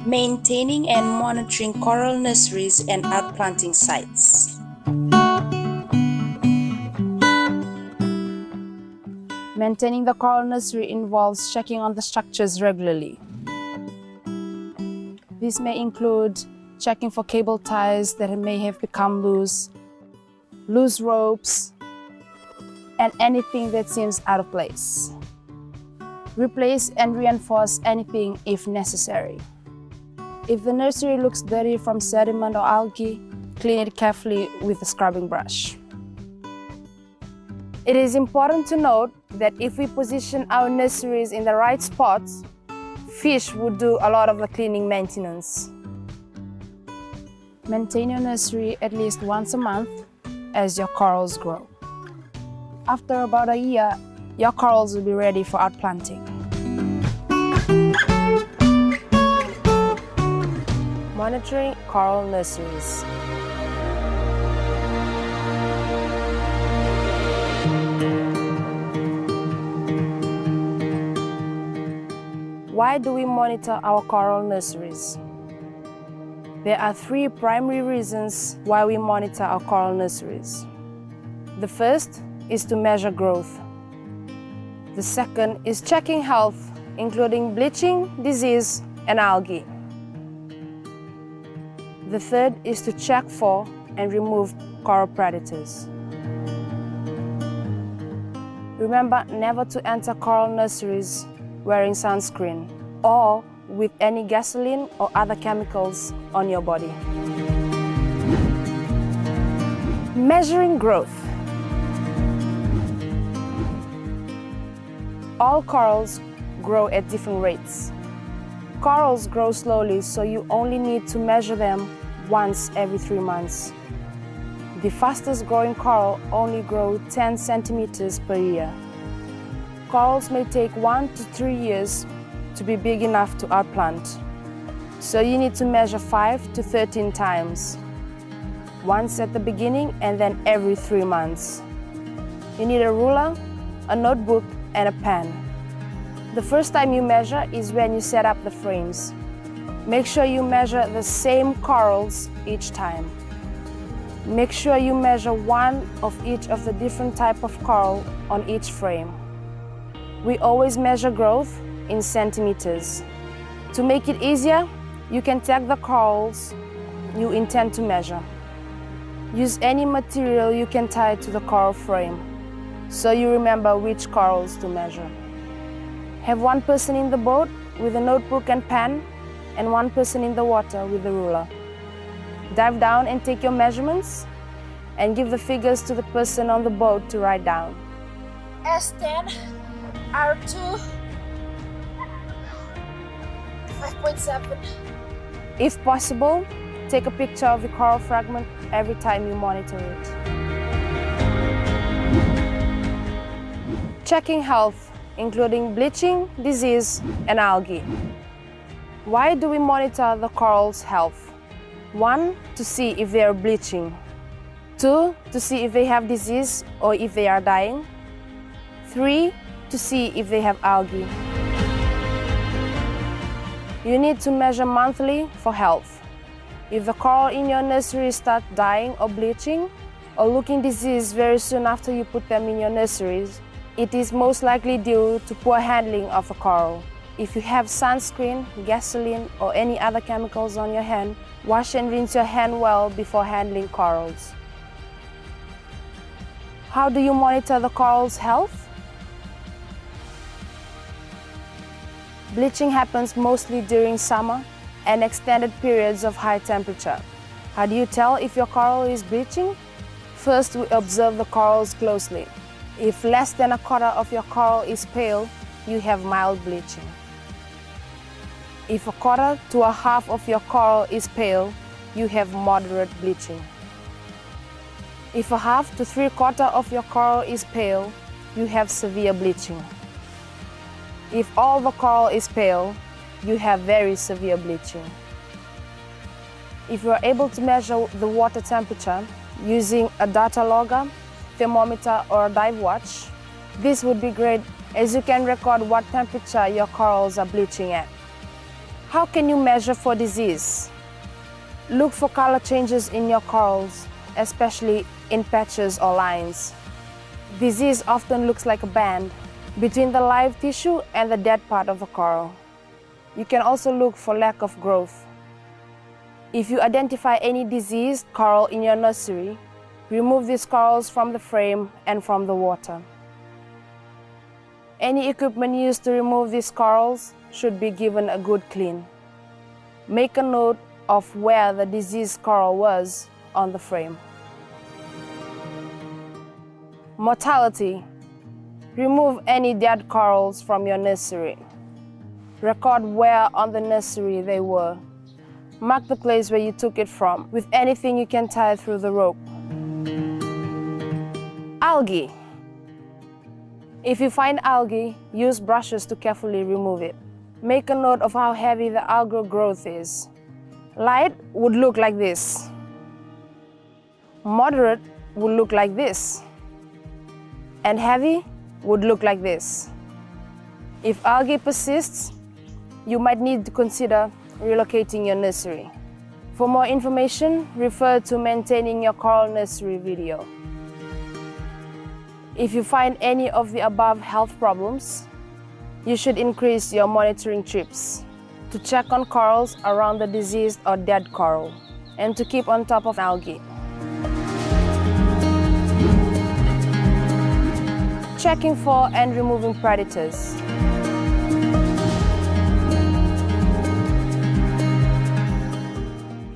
Maintaining and monitoring coral nurseries and outplanting sites. Maintaining the coral nursery involves checking on the structures regularly. This may include checking for cable ties that may have become loose ropes, and anything that seems out of place. Replace and reinforce anything if necessary. If the nursery looks dirty from sediment or algae, clean it carefully with a scrubbing brush. It is important to note that if we position our nurseries in the right spots, fish would do a lot of the cleaning maintenance. Maintain your nursery at least once a month as your corals grow. After about a year, your corals will be ready for outplanting. Monitoring coral nurseries. Why do we monitor our coral nurseries? There are three primary reasons why we monitor our coral nurseries. The first is to measure growth. The second is checking health, including bleaching, disease, and algae. The third is to check for and remove coral predators. Remember never to enter coral nurseries wearing sunscreen or with any gasoline or other chemicals on your body. Measuring growth. All corals grow at different rates. Corals grow slowly, so you only need to measure them once every 3 months. The fastest growing coral only grow 10 centimeters per year. Corals may take 1 to 3 years to be big enough to outplant, so you need to measure 5 to 13 times, once at the beginning and then every 3 months. You need a ruler, a notebook, and a pen. The first time you measure is when you set up the frames. Make sure you measure the same corals each time. Make sure you measure one of each of the different type of coral on each frame. We always measure growth in centimeters. To make it easier, you can tag the corals you intend to measure. Use any material you can tie to the coral frame, so you remember which corals to measure. Have one person in the boat with a notebook and pen, and one person in the water with a ruler. Dive down and take your measurements, and give the figures to the person on the boat to write down. S10, R2, 5.7. If possible, take a picture of the coral fragment every time you monitor it. Checking health, including bleaching, disease, and algae. Why do we monitor the corals' health? 1, to see if they are bleaching. 2, to see if they have disease or if they are dying. 3, to see if they have algae. You need to measure monthly for health. If the coral in your nursery start dying or bleaching or looking diseased very soon after you put them in your nurseries, it is most likely due to poor handling of the coral. If you have sunscreen, gasoline, or any other chemicals on your hand, wash and rinse your hand well before handling corals. How do you monitor the coral's health? Bleaching happens mostly during summer and extended periods of high temperature. How do you tell if your coral is bleaching? First, we observe the corals closely. If less than a quarter of your coral is pale, you have mild bleaching. If a quarter to a half of your coral is pale, you have moderate bleaching. If a half to 3/4 of your coral is pale, you have severe bleaching. If all the coral is pale, you have very severe bleaching. If you are able to measure the water temperature using a data logger, thermometer, or a dive watch, this would be great as you can record what temperature your corals are bleaching at. How can you measure for disease? Look for color changes in your corals, especially in patches or lines. Disease often looks like a band between the live tissue and the dead part of the coral. You can also look for lack of growth. If you identify any diseased coral in your nursery, remove these corals from the frame and from the water. Any equipment used to remove these corals should be given a good clean. Make a note of where the diseased coral was on the frame. Mortality. Remove any dead corals from your nursery. Record where on the nursery they were. Mark the place where you took it from with anything you can tie through the rope. Algae. If you find algae, use brushes to carefully remove it. Make a note of how heavy the algal growth is. Light would look like this. Moderate would look like this. And heavy would look like this. If algae persists, you might need to consider relocating your nursery. For more information, refer to Maintaining Your Coral Nursery video. If you find any of the above health problems, you should increase your monitoring trips to check on corals around the diseased or dead coral and to keep on top of algae. Checking for and removing predators.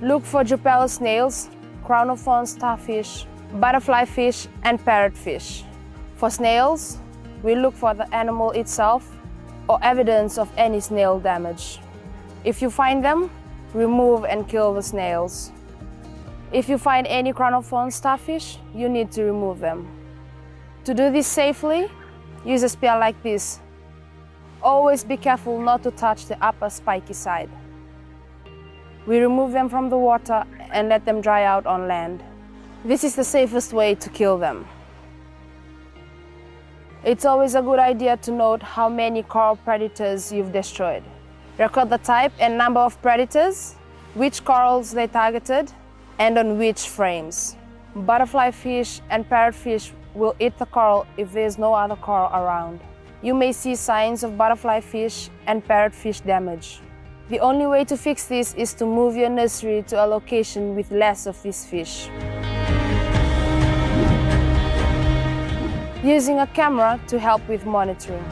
Look for Jupeller snails, crown of thorns starfish, butterfly fish, and parrotfish. For snails, we look for the animal itself or evidence of any snail damage. If you find them, remove and kill the snails. If you find any crown of thorns starfish, you need to remove them. To do this safely, use a spear like this. Always be careful not to touch the upper spiky side. We remove them from the water and let them dry out on land. This is the safest way to kill them. It's always a good idea to note how many coral predators you've destroyed. Record the type and number of predators, which corals they targeted, and on which frames. Butterfly fish and parrotfish will eat the coral if there's no other coral around. You may see signs of butterfly fish and parrotfish damage. The only way to fix this is to move your nursery to a location with less of these fish. Using a camera to help with monitoring.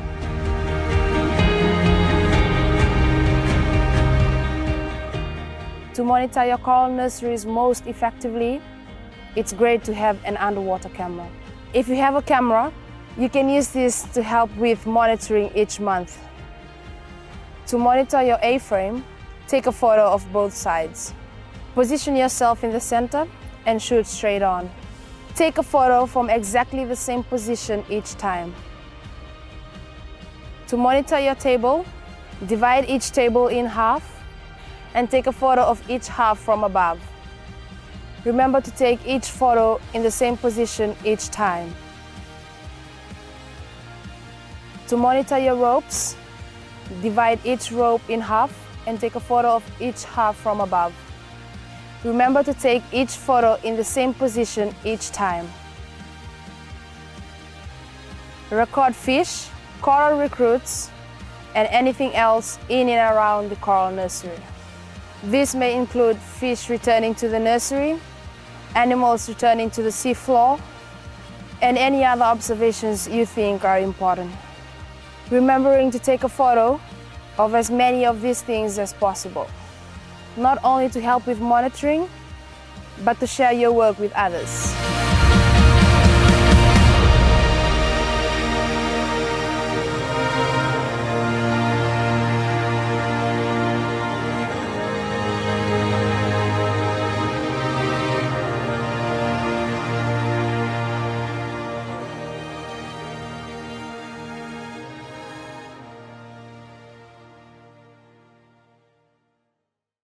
To monitor your coral nurseries most effectively, it's great to have an underwater camera. If you have a camera, you can use this to help with monitoring each month. To monitor your A-frame, take a photo of both sides. Position yourself in the center and shoot straight on. Take a photo from exactly the same position each time. To monitor your table, divide each table in half and take a photo of each half from above. Remember to take each photo in the same position each time. To monitor your ropes, divide each rope in half and take a photo of each half from above. Remember to take each photo in the same position each time. Record fish, coral recruits, and anything else in and around the coral nursery. This may include fish returning to the nursery, animals returning to the seafloor, and any other observations you think are important. Remembering to take a photo of as many of these things as possible, not only to help with monitoring, but to share your work with others.